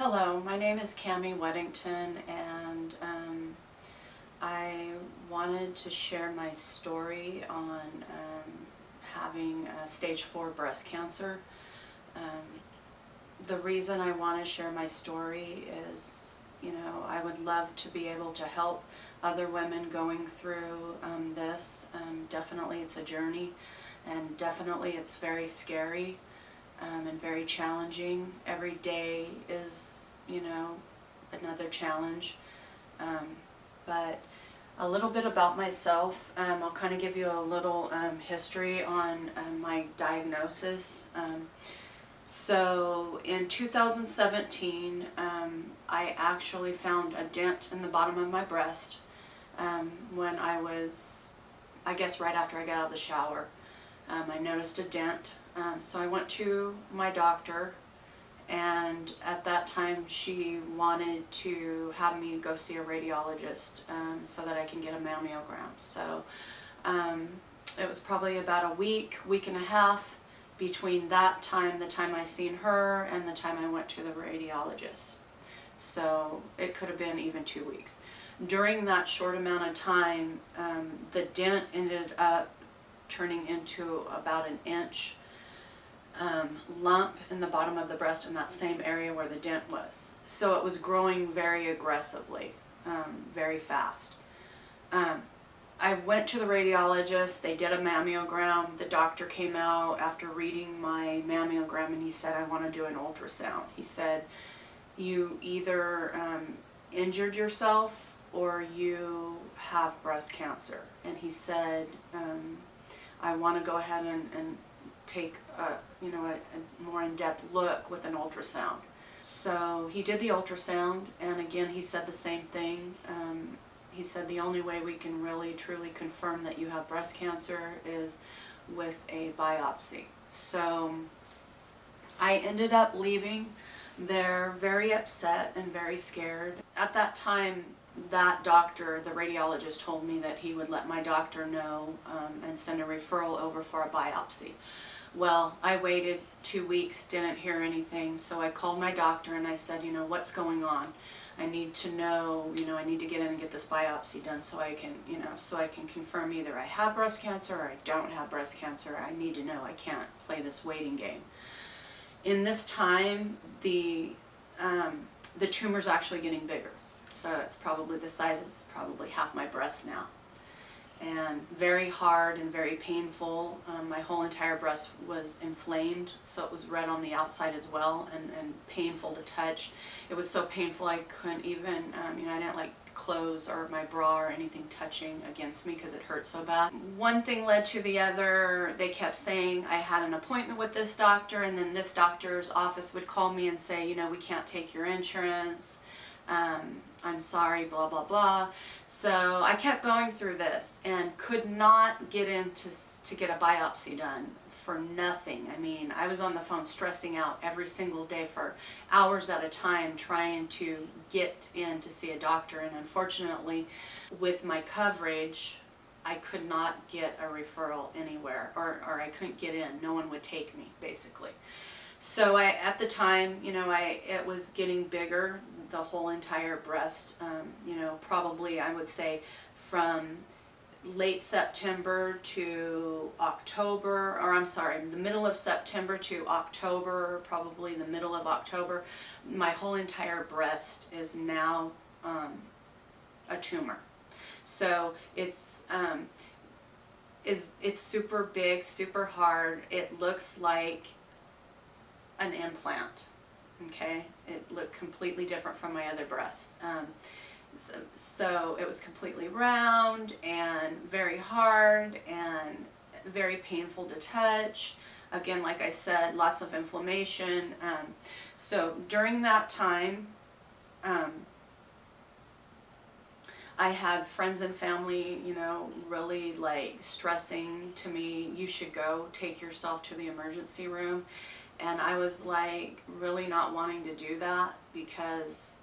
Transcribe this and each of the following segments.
Hello, my name is Kamarae Weddington, and I wanted to share my story on having stage 4 breast cancer. The reason I want to share my story is, I would love to be able to help other women going through this. Definitely it's a journey, and definitely it's very scary. And very challenging. Every day is, another challenge. But a little bit about myself. I'll kind of give you a little history on my diagnosis. So in 2017, I actually found a dent in the bottom of my breast when I was, I guess right after I got out of the shower. I noticed a dent. So I went to my doctor, and at that time she wanted to have me go see a radiologist so that I can get a mammogram. So it was probably about a week and a half between that time, the time I seen her, and the time I went to the radiologist. So it could have been even 2 weeks. During that short amount of time, the dent ended up turning into about an inch lump in the bottom of the breast in that same area where the dent was. So it was growing very aggressively, very fast. I went to the radiologist. They did a mammogram. The doctor came out after reading my mammogram, and he said, I want to do an ultrasound. He said, you either injured yourself or you have breast cancer. And he said, I want to go ahead and take a more in-depth look with an ultrasound. So he did the ultrasound, and again he said the same thing. He said the only way we can really truly confirm that you have breast cancer is with a biopsy. So I ended up leaving there very upset and very scared. At that time, that doctor, the radiologist, told me that he would let my doctor know and send a referral over for a biopsy. Well, I waited 2 weeks, didn't hear anything, so I called my doctor and I said, what's going on? I need to know, I need to get in and get this biopsy done so I can, so I can confirm either I have breast cancer or I don't have breast cancer. I need to know. I can't play this waiting game. In this time, the tumor's actually getting bigger. So it's probably the size of probably half my breast now. And very hard and very painful. My whole entire breast was inflamed, so it was red on the outside as well, and painful to touch. It was so painful I couldn't even, I didn't like clothes or my bra or anything touching against me because it hurt so bad. One thing led to the other. They kept saying I had an appointment with this doctor, and then this doctor's office would call me and say, we can't take your insurance. I'm sorry, blah, blah, blah. So I kept going through this and could not get in to get a biopsy done for nothing. I mean, I was on the phone stressing out every single day for hours at a time trying to get in to see a doctor. And unfortunately, with my coverage, I could not get a referral anywhere, or I couldn't get in. No one would take me, basically. So at the time, it was getting bigger, the whole entire breast, probably I would say from late September to October, or I'm sorry, the middle of September to October, probably the middle of October, my whole entire breast is now a tumor. So it's super big, super hard. It looks like an implant. Okay, it looked completely different from my other breast. So it was completely round and very hard and very painful to touch. Again, like I said, lots of inflammation. So during that time, I had friends and family, really like stressing to me, you should go take yourself to the emergency room. And I was like really not wanting to do that because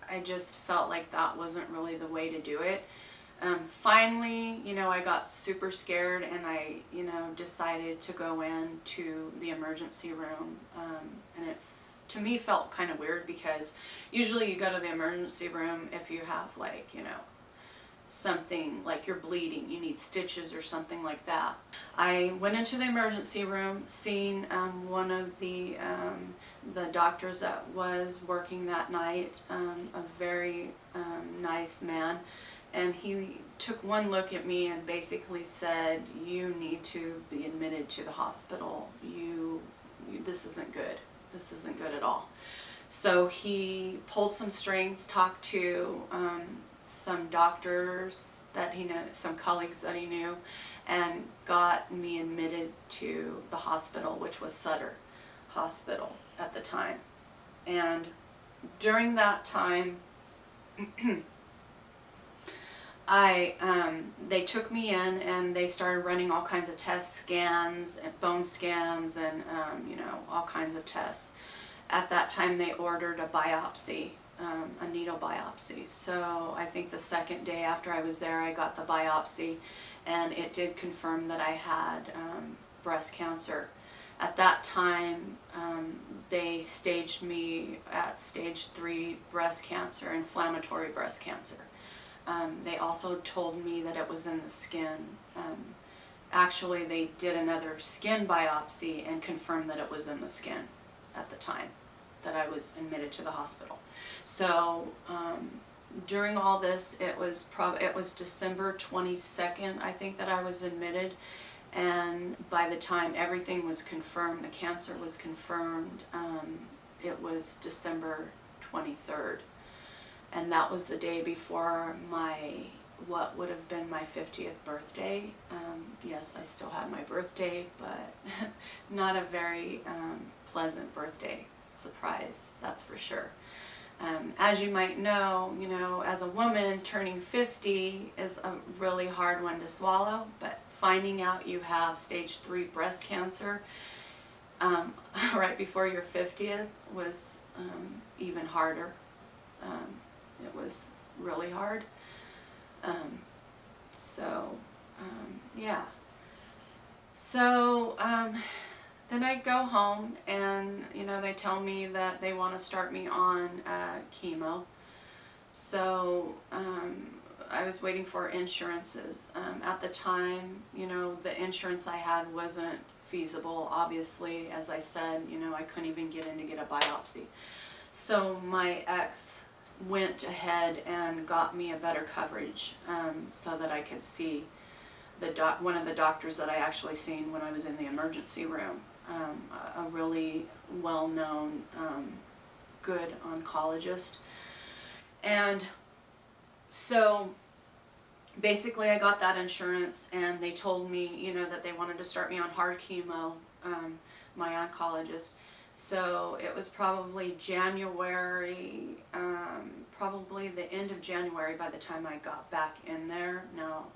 I just felt like that wasn't really the way to do it. Finally, I got super scared, and I, decided to go in to the emergency room, and it to me felt kind of weird, because usually you go to the emergency room if you have, like, you know, something like you're bleeding, you need stitches or something like that. I went into the emergency room, seen one of the doctors that was working that night, a very nice man, and he took one look at me and basically said, "You need to be admitted to the hospital. This isn't good. This isn't good at all." So he pulled some strings, talked to some doctors that he knew, some colleagues that he knew, and got me admitted to the hospital, which was Sutter Hospital at the time. And during that time, they took me in and they started running all kinds of tests, scans, and bone scans, and you know, all kinds of tests. At that time, they ordered a biopsy. A needle biopsy. So I think the second day after I was there, I got the biopsy, and it did confirm that I had breast cancer. At that time, they staged me at stage 3 breast cancer, inflammatory breast cancer. They also told me that it was in the skin. Actually, they did another skin biopsy and confirmed that it was in the skin at the time that I was admitted to the hospital. So during all this, it was December 22nd, I think, that I was admitted, and by the time everything was confirmed, the cancer was confirmed, it was December 23rd, and that was the day before what would have been my 50th birthday. Yes, I still have my birthday, but not a very pleasant birthday surprise, that's for sure. As you might know, as a woman, turning 50 is a really hard one to swallow, but finding out you have stage 3 breast cancer right before your 50th was even harder. It was really hard. Yeah. So, then I go home, and they tell me that they want to start me on chemo. So I was waiting for insurances. At the time, the insurance I had wasn't feasible. Obviously, as I said, I couldn't even get in to get a biopsy. So my ex went ahead and got me a better coverage, so that I could see one of the doctors that I actually seen when I was in the emergency room. A really well-known, good oncologist. And so basically I got that insurance, and they told me, that they wanted to start me on hard chemo, my oncologist. So it was probably January, probably the end of January by the time I got back in there. Now,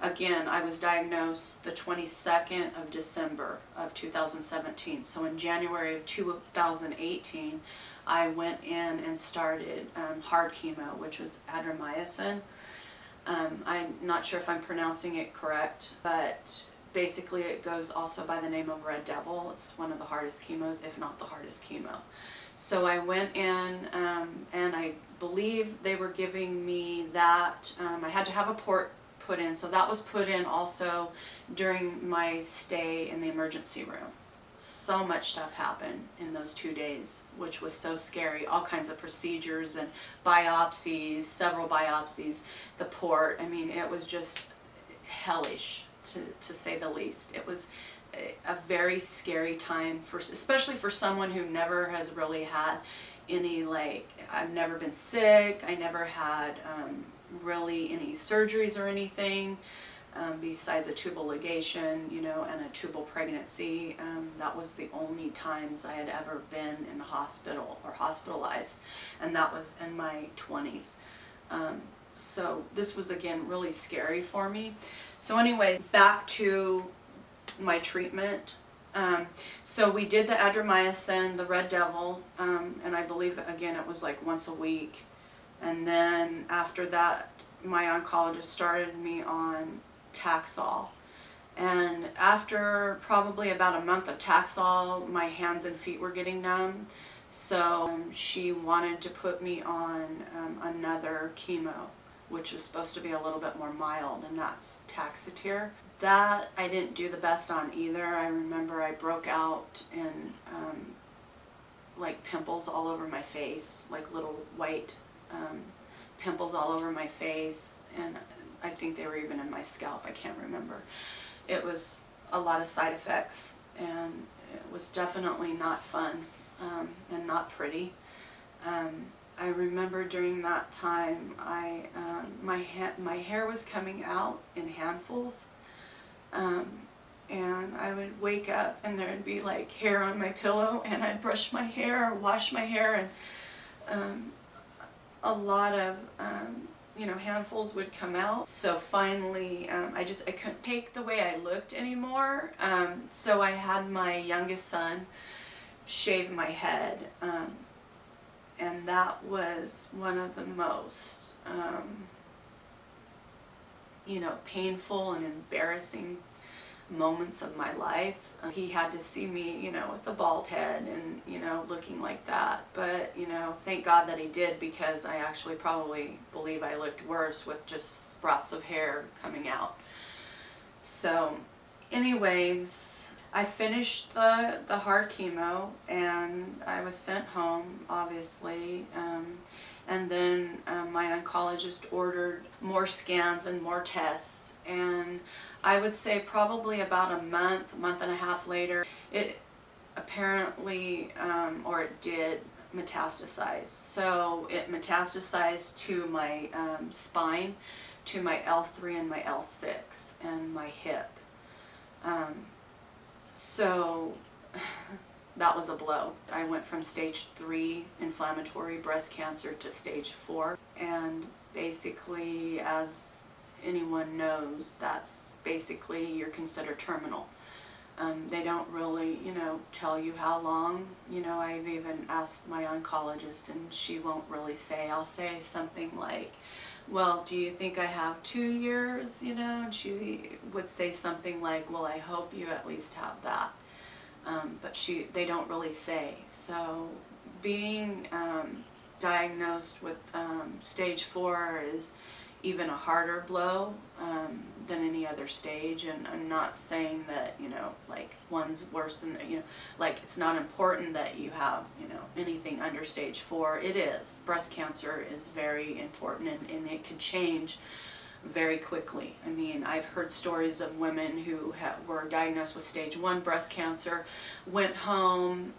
again, I was diagnosed the 22nd of December of 2017. So in January of 2018, I went in and started hard chemo, which was adriamycin. I'm not sure if I'm pronouncing it correct, but basically it goes also by the name of Red Devil. It's one of the hardest chemos, if not the hardest chemo. So I went in, and I believe they were giving me that. I had to have a port put in, so that was put in also during my stay in the emergency room. So much stuff happened in those 2 days, which was so scary. All kinds of procedures and biopsies, several biopsies, the port. I mean, it was just hellish, to say the least. It was a very scary time, especially for someone who never has really had any, I've never been sick, I never had really any surgeries or anything, besides a tubal ligation, and a tubal pregnancy. That was the only times I had ever been in the hospital or hospitalized, and that was in my 20s. So this was, again, really scary for me. So anyway, back to my treatment. So we did the adriamycin, the Red Devil, and I believe, again, it was like once a week. And then after that, my oncologist started me on Taxol. And after probably about a month of Taxol, my hands and feet were getting numb. So she wanted to put me on another chemo, which was supposed to be a little bit more mild, and that's Taxotere. That I didn't do the best on either. I remember I broke out in like pimples all over my face, like little white pimples all over my face, and I think they were even in my scalp. I can't remember. It was a lot of side effects, and it was definitely not fun and not pretty. I remember during that time, my hair was coming out in handfuls, and I would wake up and there would be like hair on my pillow, and I'd brush my hair or wash my hair, and a lot of you know, handfuls would come out. So finally, I couldn't take the way I looked anymore. So I had my youngest son shave my head, and that was one of the most, you know, painful and embarrassing moments of my life. He had to see me, you know, with a bald head and, you know, looking like that. But, you know, thank God that he did, because I actually probably believe I looked worse with just sprouts of hair coming out. So anyways, I finished the hard chemo, and I was sent home, obviously. And then my oncologist ordered more scans and more tests, and I would say probably about a month and a half later, it apparently, or it did metastasize. So it metastasized to my spine, to my L3 and my L6, and my hip. So that was a blow. I went from stage 3 inflammatory breast cancer to stage 4, and basically, as anyone knows, that's basically, you're considered terminal. They don't really, you know, tell you how long. You know, I've even asked my oncologist, and she won't really say. I'll say something like, well, do you think I have 2 years, you know? And she would say something like, well, I hope you at least have that. But they don't really say. So being diagnosed with stage 4 is even a harder blow than any other stage. And I'm not saying that, you know, like one's worse than, you know, like it's not important that you have, you know, anything under stage 4. It is. Breast cancer is very important, and it could change very quickly. I mean, I've heard stories of women who were diagnosed with stage 1 breast cancer, went home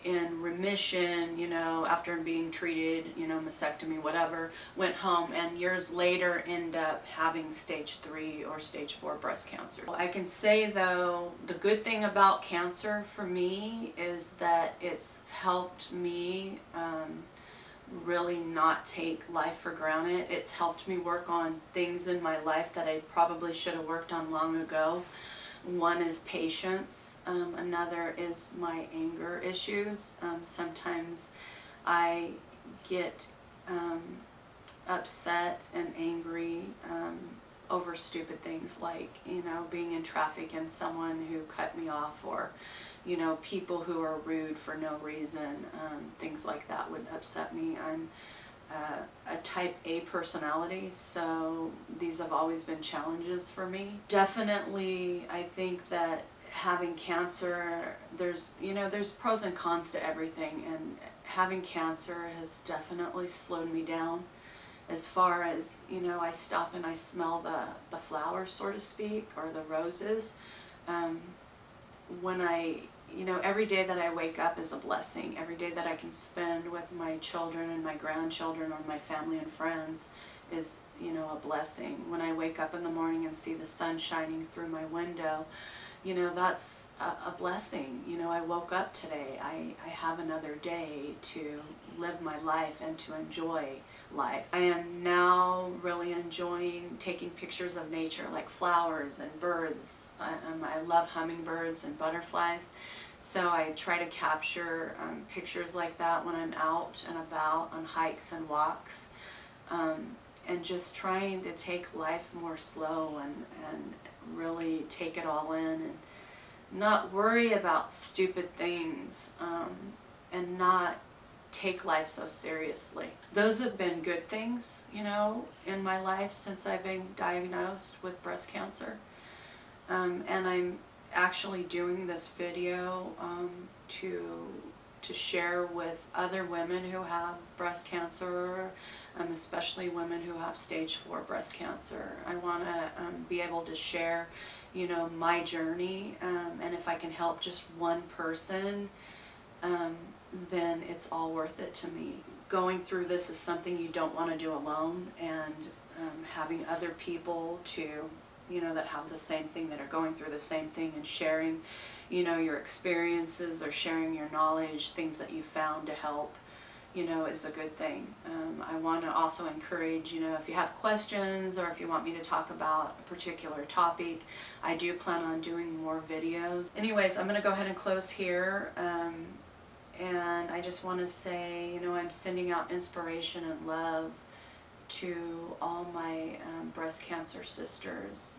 in remission, you know, after being treated, you know, mastectomy, whatever, went home, and years later end up having stage 3 or stage 4 breast cancer. I can say though, the good thing about cancer for me is that it's helped me really not take life for granted. It's helped me work on things in my life that I probably should have worked on long ago. One is patience, another is my anger issues. Sometimes I get upset and angry over stupid things, like, you know, being in traffic and someone who cut me off, or, you know, people who are rude for no reason. Things like that would upset me. I'm a type A personality, so these have always been challenges for me. Definitely, I think that having cancer, there's, you know, there's pros and cons to everything, and having cancer has definitely slowed me down. As far as, you know, I stop and I smell the flowers, so to speak, or the roses. When you know, every day that I wake up is a blessing. Every day that I can spend with my children and my grandchildren or my family and friends is, you know, a blessing. When I wake up in the morning and see the sun shining through my window, you know, that's a blessing. You know, I woke up today. I have another day to live my life and to enjoy life. I am now really enjoying taking pictures of nature, like flowers and birds. I love hummingbirds and butterflies, so I try to capture pictures like that when I'm out and about on hikes and walks, and just trying to take life more slow and really take it all in and not worry about stupid things, and not take life so seriously. Those have been good things, you know, in my life since I've been diagnosed with breast cancer. And I'm actually doing this video to share with other women who have breast cancer, especially women who have stage 4 breast cancer. I want to be able to share, you know, my journey, and if I can help just one person, then it's all worth it to me. Going through this is something you don't want to do alone, and having other people to, you know, that have the same thing, that are going through the same thing, and sharing, you know, your experiences or sharing your knowledge, things that you found to help, you know, is a good thing. I want to also encourage, you know, if you have questions or if you want me to talk about a particular topic, I do plan on doing more videos. Anyways, I'm going to go ahead and close here. And I just want to say, you know, I'm sending out inspiration and love to all my breast cancer sisters.